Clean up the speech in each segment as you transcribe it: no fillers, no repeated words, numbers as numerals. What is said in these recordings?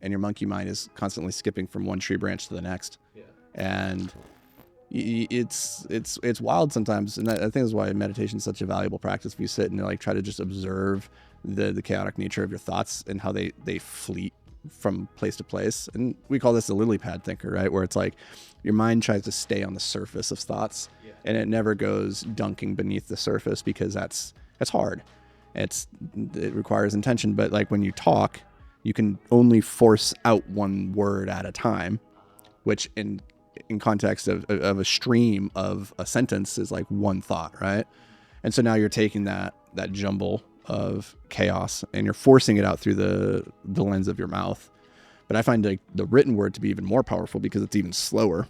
and your monkey mind is constantly skipping from one tree branch to the next. Yeah. And it's wild sometimes, and I think that's why meditation is such a valuable practice. If you sit and like try to just observe the chaotic nature of your thoughts and how they fleet from place to place. And we call this the lily pad thinker, right? Where it's like your mind tries to stay on the surface of thoughts, and it never goes dunking beneath the surface, because that's hard. It requires intention. But like when you talk, you can only force out one word at a time, which in context of a stream of a sentence is like one thought, right? And so now you're taking that jumble of chaos and you're forcing it out through the lens of your mouth. But I find like the written word to be even more powerful, because it's even slower.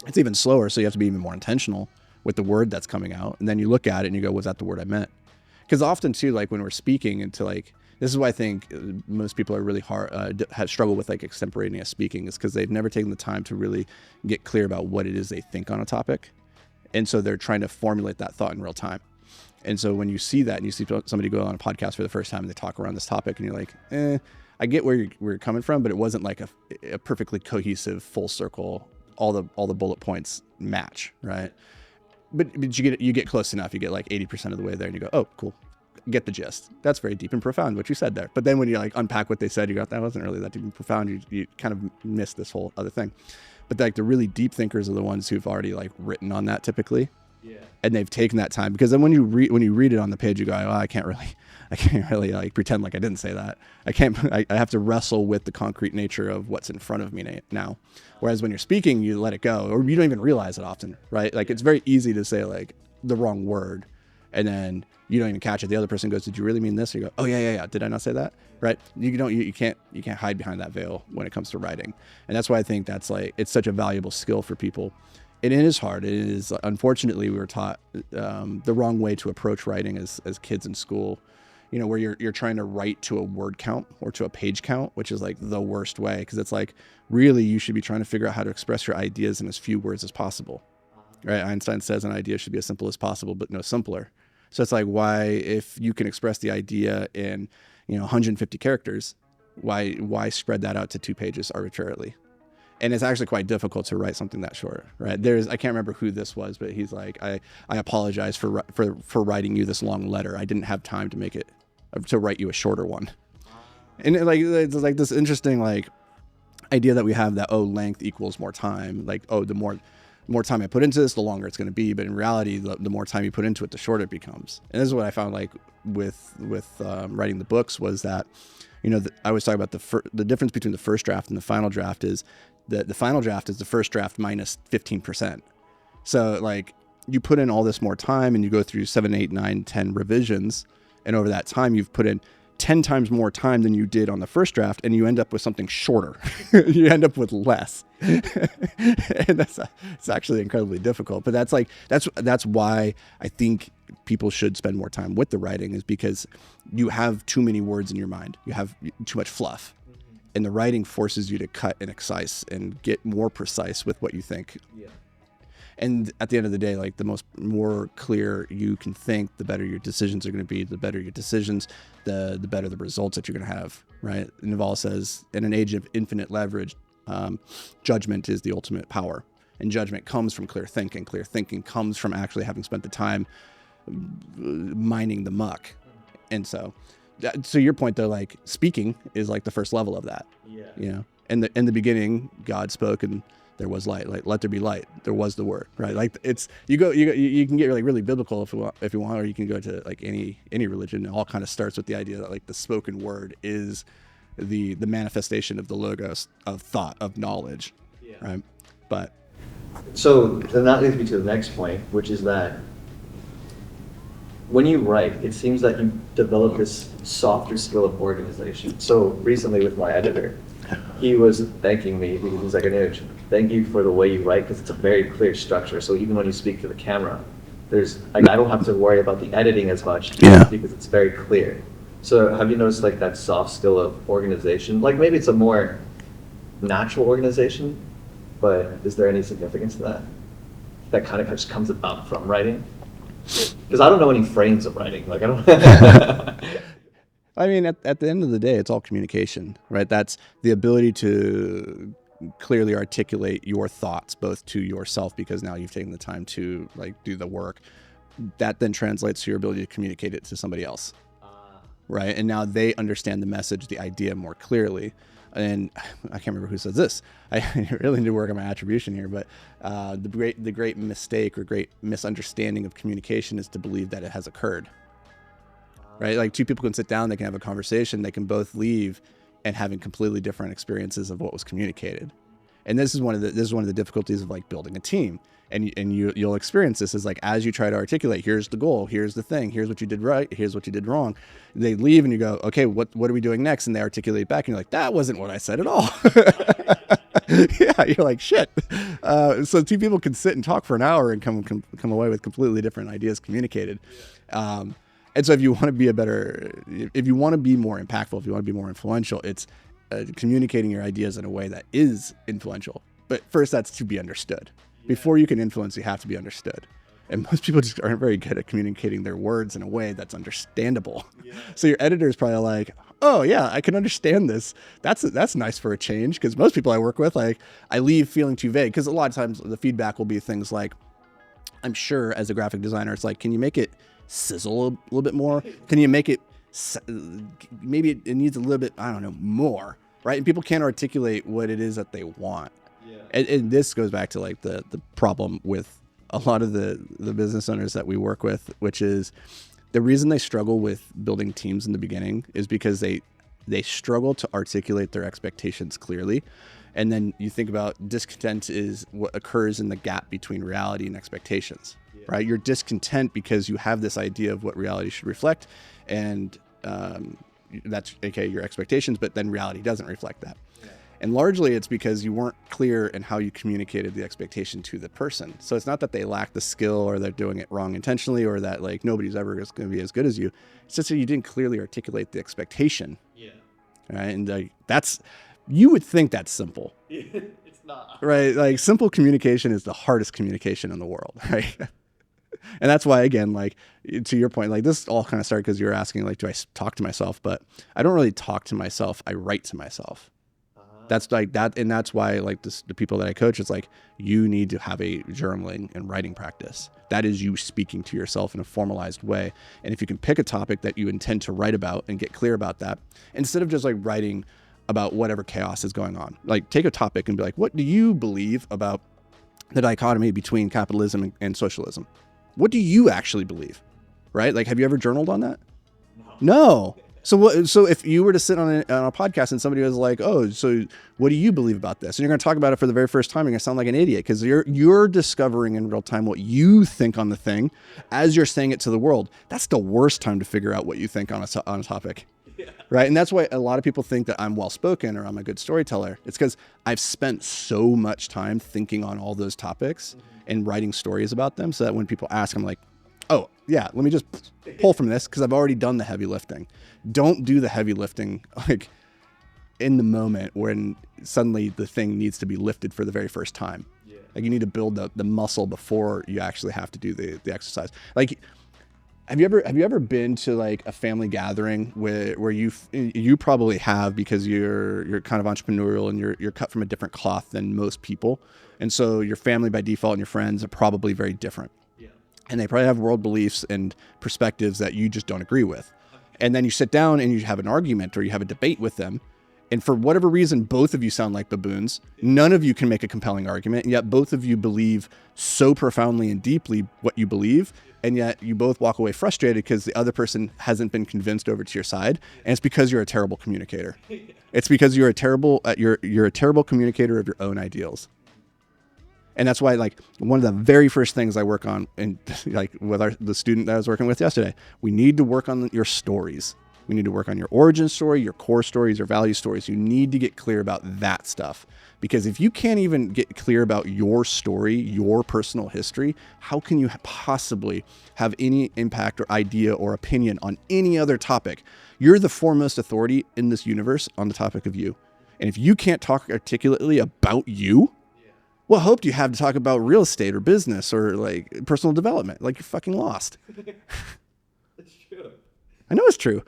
It's even slower, so you have to be even more intentional with the word that's coming out. And then you look at it and you go, was that the word I meant? Because often too, like when we're speaking into like, this is why I think most people are really hard, have struggled with like extemporaneous speaking, is because they've never taken the time to really get clear about what it is they think on a topic. And so they're trying to formulate that thought in real time. And so when you see that and you see somebody go on a podcast for the first time and they talk around this topic and you're like, I get where you're coming from, but it wasn't like a perfectly cohesive full circle, all the bullet points match, right? But you get close enough, you get like 80% of the way there and you go, oh, cool. Get the gist. That's very deep and profound what you said there. But then when you like unpack what they said, you go, that wasn't really that deep and profound. You kind of missed this whole other thing. But like the really deep thinkers are the ones who've already like written on that typically. Yeah. And they've taken that time, because then when you read it on the page, you go, oh, I can't really like pretend like I didn't say that. I have to wrestle with the concrete nature of what's in front of me now. Whereas when you're speaking, you let it go, or you don't even realize it often, right? Like it's very easy to say like the wrong word, and then you don't even catch it. The other person goes, did you really mean this? Or you go, oh yeah. Did I not say that? Right? You can't hide behind that veil when it comes to writing. And that's why I think that's like, it's such a valuable skill for people. And it is hard. It is, unfortunately, we were taught the wrong way to approach writing as kids in school, where you're trying to write to a word count or to a page count, which is like the worst way. Because it's like, really, you should be trying to figure out how to express your ideas in as few words as possible. Right? Einstein says an idea should be as simple as possible, but no simpler. So it's like, why, if you can express the idea in, 150 characters, why spread that out to 2 pages arbitrarily? And it's actually quite difficult to write something that short, right? I can't remember who this was, but he's like, I apologize for writing you this long letter. I didn't have time to write you a shorter one. And it's like this interesting like idea that we have that, length equals more time. Like, the more time I put into this, the longer it's going to be. But in reality, the more time you put into it, the shorter it becomes. And this is what I found like with writing the books, was that, I always talk about the difference between the first draft and the final draft is that the final draft is the first draft minus 15%. So like you put in all this more time and you go through 7, 8, 9, 10 revisions. And over that time, you've put in 10 times more time than you did on the first draft, and you end up with something shorter. You end up with less. And it's actually incredibly difficult. But that's why I think people should spend more time with the writing, is because you have too many words in your mind. You have too much fluff. And the writing forces you to cut and excise and get more precise with what you think. Yeah. And at the end of the day, like the more clear you can think, the better your decisions are going to be. The better your decisions, the better the results that you're going to have, right? Naval says, in an age of infinite leverage, judgment is the ultimate power. And judgment comes from clear thinking. Clear thinking comes from actually having spent the time mining the muck. And so your point though, like speaking is like the first level of that. Yeah. In the beginning, God spoke and there was light. Like, let there be light. There was the word, right? Like it's you can get really biblical if you want, or you can go to like any religion. It all kind of starts with the idea that like the spoken word is the manifestation of the logos, of thought, of knowledge, right? But so then that leads me to the next point, which is that when you write, it seems that you develop this softer skill of organization. So recently with my editor, he was thanking me because he's like, thank you for the way you write, because it's a very clear structure. So even when you speak to the camera, I don't have to worry about the editing as much because it's very clear. So have you noticed like that soft skill of organization? Like maybe it's a more natural organization, but is there any significance to that? That kind of just comes about from writing? Because I don't know any frames of writing. Like I don't. I mean, at the end of the day, it's all communication, right? That's the ability to clearly articulate your thoughts, both to yourself, because now you've taken the time to like do the work. That then translates to your ability to communicate it to somebody else, right? And now they understand the message, the idea more clearly. And I can't remember who says this. I really need to work on my attribution here, but the great mistake or great misunderstanding of communication is to believe that it has occurred. Right? Like two people can sit down, they can have a conversation, they can both leave and having completely different experiences of what was communicated. And this is one of the difficulties of like building a team. And you'll experience this is like, as you try to articulate, here's the goal, here's the thing, here's what you did right, here's what you did wrong. They leave and you go, okay, what are we doing next? And they articulate back and you're like, that wasn't what I said at all. Yeah, you're like, shit. So two people can sit and talk for an hour and come away with completely different ideas communicated. And so if you want to be if you want to be more impactful, if you want to be more influential, it's communicating your ideas in a way that is influential. But first, that's to be understood. Before you can influence, you have to be understood. And most people just aren't very good at communicating their words in a way that's understandable. Yeah. So your editor is probably like, oh yeah, I can understand this. That's nice for a change. Because most people I work with, like, I leave feeling too vague. Because a lot of times the feedback will be things like, I'm sure as a graphic designer, it's like, can you make it sizzle a little bit more? Can you make it, maybe it needs a little bit, I don't know, more, right? And people can't articulate what it is that they want. Yeah. And this goes back to like the problem with a lot of the business owners that we work with, which is the reason they struggle with building teams in the beginning is because they struggle to articulate their expectations clearly. And then you think about discontent is what occurs in the gap between reality and expectations. Yeah. Right? You're discontent because you have this idea of what reality should reflect, and that's okay, your expectations, but then reality doesn't reflect that. Yeah. And largely it's because you weren't clear in how you communicated the expectation to the person. So it's not that they lack the skill or they're doing it wrong intentionally or that like nobody's ever going to be as good as you. It's just that you didn't clearly articulate the expectation. Yeah. Right? And you would think that's simple. It's not. Right? Like simple communication is the hardest communication in the world, right? And that's why, again, like to your point, like this all kind of started because you were asking, like, do I talk to myself? But I don't really talk to myself. I write to myself. That's like that. And that's why like the people that I coach, it's like, you need to have a journaling and writing practice. That is you speaking to yourself in a formalized way. And if you can pick a topic that you intend to write about and get clear about that, instead of just like writing about whatever chaos is going on, like take a topic and be like, what do you believe about the dichotomy between capitalism and socialism? What do you actually believe? Right? Like, have you ever journaled on that? No. So if you were to sit on a podcast and somebody was like, oh, so what do you believe about this? And you're going to talk about it for the very first time, you're going to sound like an idiot because you're discovering in real time what you think on the thing as you're saying it to the world. That's the worst time to figure out what you think on a topic. Yeah. Right. And that's why a lot of people think that I'm well-spoken or I'm a good storyteller. It's because I've spent so much time thinking on all those topics and writing stories about them so that when people ask, I'm like, oh, yeah, let me just pull from this because I've already done the heavy lifting. Don't do the heavy lifting like in the moment when suddenly the thing needs to be lifted for the very first time. Yeah. Like you need to build the muscle before you actually have to do the exercise. Like, have you ever been to like a family gathering where you probably have because you're kind of entrepreneurial and you're cut from a different cloth than most people, and so your family by default and your friends are probably very different. And they probably have world beliefs and perspectives that you just don't agree with. And then you sit down and you have an argument or you have a debate with them. And for whatever reason, both of you sound like baboons. None of you can make a compelling argument. And yet both of you believe so profoundly and deeply what you believe. And yet you both walk away frustrated because the other person hasn't been convinced over to your side. And it's because you're a terrible communicator. It's because you're a terrible communicator of your own ideals. And that's why, like, one of the very first things I work on, and like with the student that I was working with yesterday, we need to work on your stories. We need to work on your origin story, your core stories, your value stories. You need to get clear about that stuff. Because if you can't even get clear about your story, your personal history, how can you possibly have any impact or idea or opinion on any other topic? You're the foremost authority in this universe on the topic of you. And if you can't talk articulately about you, what hope do you have to talk about real estate or business or like personal development? Like, you're fucking lost. That's true. I know it's true.